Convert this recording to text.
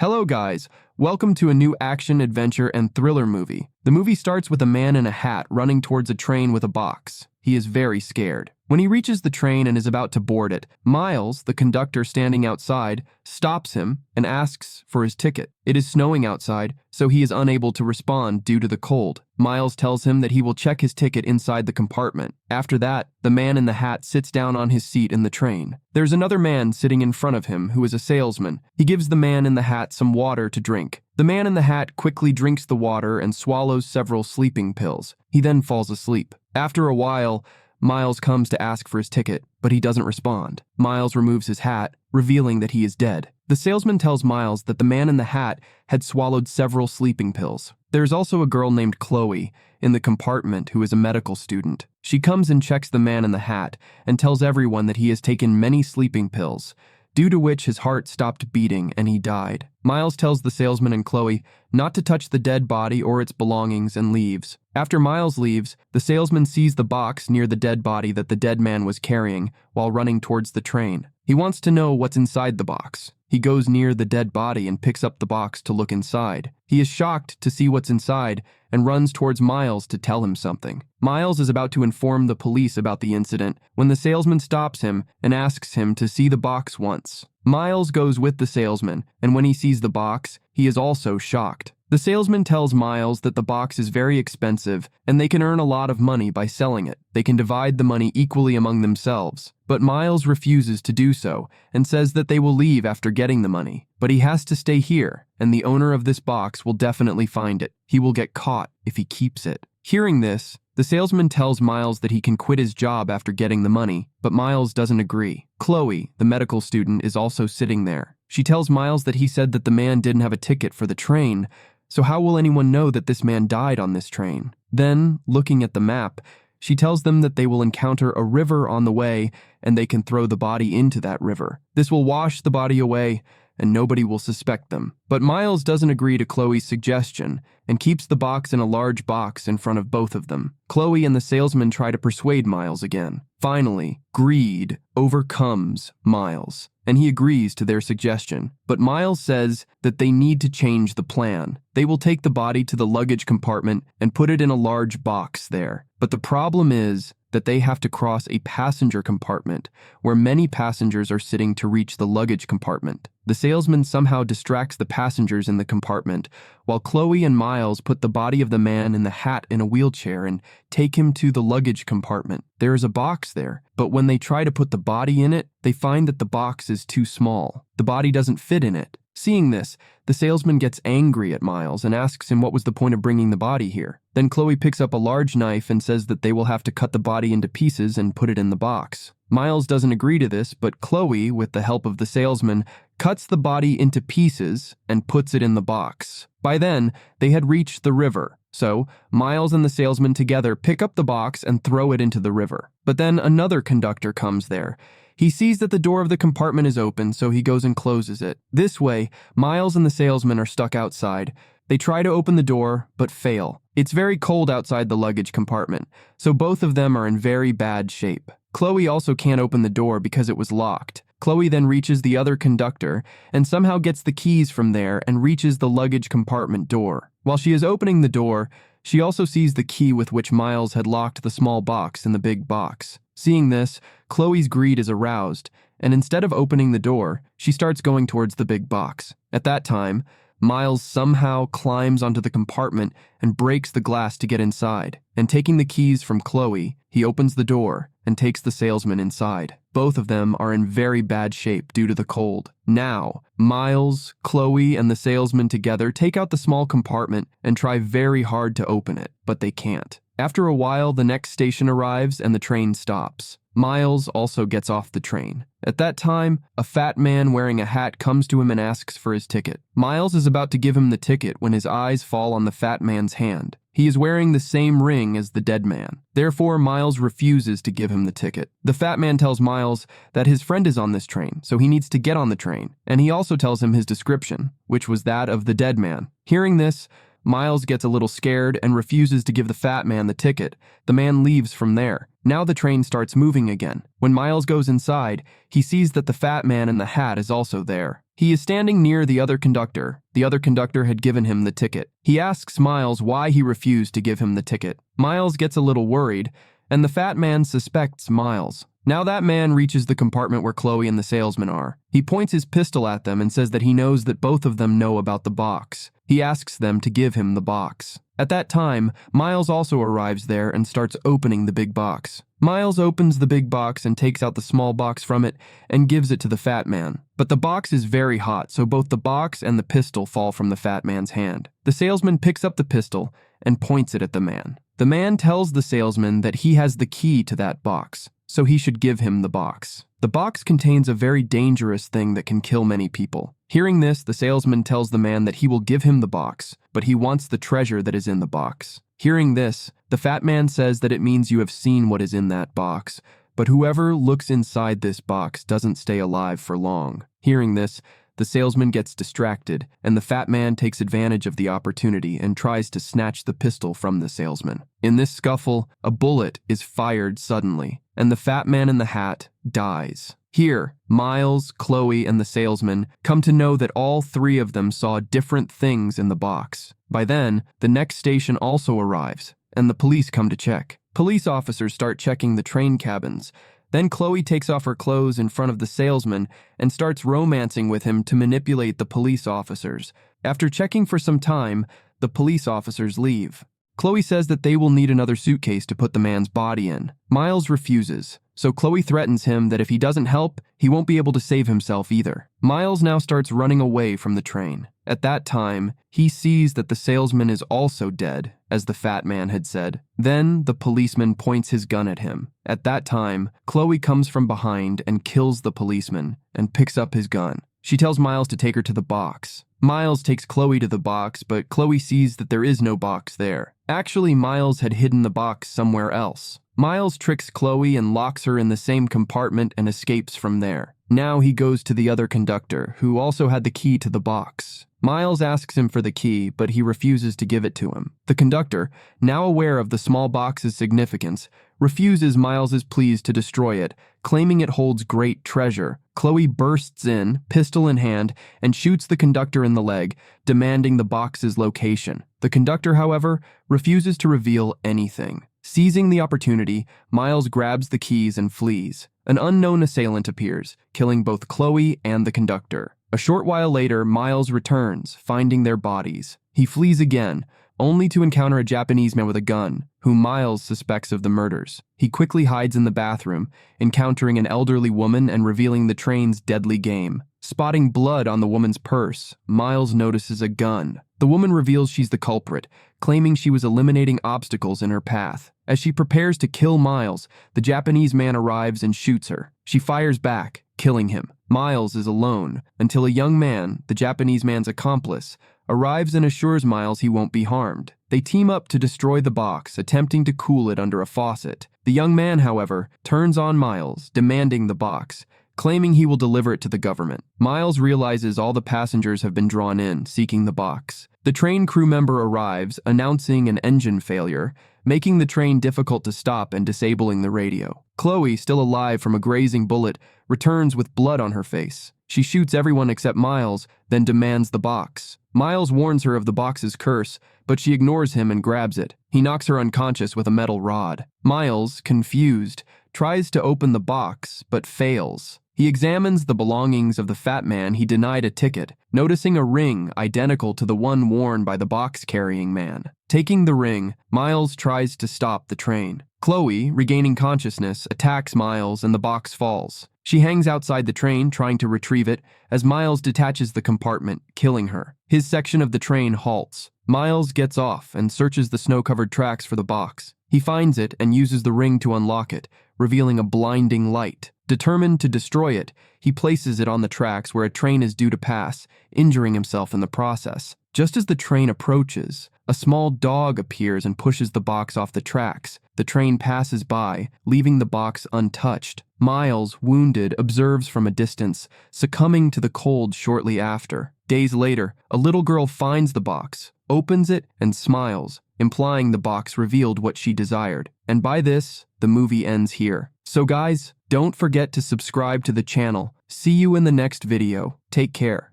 Hello guys, welcome to a new action, adventure, and thriller movie. The movie starts with a man in a hat running towards a train with a box. He is very scared. When he reaches the train and is about to board it, Miles, the conductor standing outside, stops him and asks for his ticket. It is snowing outside, so he is unable to respond due to the cold. Miles tells him that he will check his ticket inside the compartment. After that, the man in the hat sits down on his seat in the train. There's another man sitting in front of him who is a salesman. He gives the man in the hat some water to drink. The man in the hat quickly drinks the water and swallows several sleeping pills. He then falls asleep. After a while, Miles comes to ask for his ticket, but he doesn't respond. Miles removes his hat, revealing that he is dead. The salesman tells Miles that the man in the hat had swallowed several sleeping pills. There's also a girl named Chloe in the compartment who is a medical student. She comes and checks the man in the hat and tells everyone that he has taken many sleeping pills, due to which his heart stopped beating and he died. Miles tells the salesman and Chloe not to touch the dead body or its belongings and leaves. After Miles leaves, the salesman sees the box near the dead body that the dead man was carrying while running towards the train. He wants to know what's inside the box. He goes near the dead body and picks up the box to look inside. He is shocked to see what's inside and runs towards Miles to tell him something. Miles is about to inform the police about the incident when the salesman stops him and asks him to see the box once. Miles goes with the salesman, and when he sees the box, he is also shocked. The salesman tells Miles that the box is very expensive and they can earn a lot of money by selling it. They can divide the money equally among themselves. But Miles refuses to do so and says that they will leave after getting the money. But he has to stay here, and the owner of this box will definitely find it. He will get caught if he keeps it. Hearing this, the salesman tells Miles that he can quit his job after getting the money, but Miles doesn't agree. Chloe, the medical student, is also sitting there. She tells Miles that he said that the man didn't have a ticket for the train, so how will anyone know that this man died on this train? Then, looking at the map, she tells them that they will encounter a river on the way and they can throw the body into that river. This will wash the body away and nobody will suspect them. But Miles doesn't agree to Chloe's suggestion and keeps the box in a large box in front of both of them. Chloe and the salesman try to persuade Miles again. Finally, greed overcomes Miles, and he agrees to their suggestion. But Miles says that they need to change the plan. They will take the body to the luggage compartment and put it in a large box there. But the problem is that they have to cross a passenger compartment where many passengers are sitting to reach the luggage compartment. The salesman somehow distracts the passengers in the compartment, while Chloe and Miles put the body of the man in the hat in a wheelchair and take him to the luggage compartment. There is a box there, but when they try to put the body in it, they find that the box is too small. The body doesn't fit in it. Seeing this, the salesman gets angry at Miles and asks him what was the point of bringing the body here. Then Chloe picks up a large knife and says that they will have to cut the body into pieces and put it in the box. Miles doesn't agree to this, but Chloe, with the help of the salesman, cuts the body into pieces and puts it in the box. By then, they had reached the river, so Miles and the salesman together pick up the box and throw it into the river. But then another conductor comes there. He sees that the door of the compartment is open, so he goes and closes it. This way, Miles and the salesman are stuck outside. They try to open the door, but fail. It's very cold outside the luggage compartment, so both of them are in very bad shape. Chloe also can't open the door because it was locked. Chloe then reaches the other conductor and somehow gets the keys from there and reaches the luggage compartment door. While she is opening the door, she also sees the key with which Miles had locked the small box in the big box. Seeing this, Chloe's greed is aroused, and instead of opening the door, she starts going towards the big box. At that time, Miles somehow climbs onto the compartment and breaks the glass to get inside. And taking the keys from Chloe, he opens the door and takes the salesman inside. Both of them are in very bad shape due to the cold. Now, Miles, Chloe, and the salesman together take out the small compartment and try very hard to open it, but they can't. After a while, the next station arrives and the train stops. Miles also gets off the train. At that time, a fat man wearing a hat comes to him and asks for his ticket. Miles is about to give him the ticket when his eyes fall on the fat man's hand. He is wearing the same ring as the dead man. Therefore, Miles refuses to give him the ticket. The fat man tells Miles that his friend is on this train, so he needs to get on the train. And he also tells him his description, which was that of the dead man. Hearing this, Miles gets a little scared and refuses to give the fat man the ticket. The man leaves from there. Now the train starts moving again. When Miles goes inside, he sees that the fat man in the hat is also there. He is standing near the other conductor. The other conductor had given him the ticket. He asks Miles why he refused to give him the ticket. Miles gets a little worried, and the fat man suspects Miles. Now that man reaches the compartment where Chloe and the salesman are. He points his pistol at them and says that he knows that both of them know about the box. He asks them to give him the box. At that time, Miles also arrives there and starts opening the big box. Miles opens the big box and takes out the small box from it and gives it to the fat man. But the box is very hot, so both the box and the pistol fall from the fat man's hand. The salesman picks up the pistol and points it at the man. The man tells the salesman that he has the key to that box, so he should give him the box. The box contains a very dangerous thing that can kill many people. Hearing this, the salesman tells the man that he will give him the box, but he wants the treasure that is in the box. Hearing this, the fat man says that it means you have seen what is in that box, but whoever looks inside this box doesn't stay alive for long. Hearing this, the salesman gets distracted, and the fat man takes advantage of the opportunity and tries to snatch the pistol from the salesman. In this scuffle, a bullet is fired suddenly, and the fat man in the hat dies. Here, Miles, Chloe, and the salesman come to know that all three of them saw different things in the box. By then, the next station also arrives, and the police come to check. Police officers start checking the train cabins. Then Chloe takes off her clothes in front of the salesman and starts romancing with him to manipulate the police officers. After checking for some time, the police officers leave. Chloe says that they will need another suitcase to put the man's body in. Miles refuses, so Chloe threatens him that if he doesn't help, he won't be able to save himself either. Miles now starts running away from the train. At that time, he sees that the salesman is also dead, as the fat man had said. Then the policeman points his gun at him. At that time, Chloe comes from behind and kills the policeman and picks up his gun. She tells Miles to take her to the box. Miles takes Chloe to the box, but Chloe sees that there is no box there. Actually, Miles had hidden the box somewhere else. Miles tricks Chloe and locks her in the same compartment and escapes from there. Now he goes to the other conductor, who also had the key to the box. Miles asks him for the key, but he refuses to give it to him. The conductor, now aware of the small box's significance, refuses Miles's pleas to destroy it, claiming it holds great treasure. Chloe bursts in, pistol in hand, and shoots the conductor in the leg, demanding the box's location. The conductor, however, refuses to reveal anything. Seizing the opportunity, Miles grabs the keys and flees. An unknown assailant appears, killing both Chloe and the conductor. A short while later, Miles returns, finding their bodies. He flees again, only to encounter a Japanese man with a gun, whom Miles suspects of the murders. He quickly hides in the bathroom, encountering an elderly woman and revealing the train's deadly game. Spotting blood on the woman's purse, Miles notices a gun. The woman reveals she's the culprit, claiming she was eliminating obstacles in her path. As she prepares to kill Miles, the Japanese man arrives and shoots her. She fires back, killing him. Miles is alone until a young man, the Japanese man's accomplice, arrives and assures Miles he won't be harmed. They team up to destroy the box, attempting to cool it under a faucet. The young man, however, turns on Miles, demanding the box, claiming he will deliver it to the government. Miles realizes all the passengers have been drawn in, seeking the box. The train crew member arrives, announcing an engine failure, making the train difficult to stop and disabling the radio. Chloe, still alive from a grazing bullet, returns with blood on her face. She shoots everyone except Miles, then demands the box. Miles warns her of the box's curse, but she ignores him and grabs it. He knocks her unconscious with a metal rod. Miles, confused, tries to open the box, but fails. He examines the belongings of the fat man he denied a ticket, noticing a ring identical to the one worn by the box-carrying man. Taking the ring, Miles tries to stop the train. Chloe, regaining consciousness, attacks Miles and the box falls. She hangs outside the train, trying to retrieve it, as Miles detaches the compartment, killing her. His section of the train halts. Miles gets off and searches the snow-covered tracks for the box. He finds it and uses the ring to unlock it, revealing a blinding light. Determined to destroy it, he places it on the tracks where a train is due to pass, injuring himself in the process. Just as the train approaches, a small dog appears and pushes the box off the tracks. The train passes by, leaving the box untouched. Miles, wounded, observes from a distance, succumbing to the cold shortly after. Days later, a little girl finds the box, opens it, and smiles, implying the box revealed what she desired. And by this, the movie ends here. So guys, don't forget to subscribe to the channel, See you in the next video. Take care.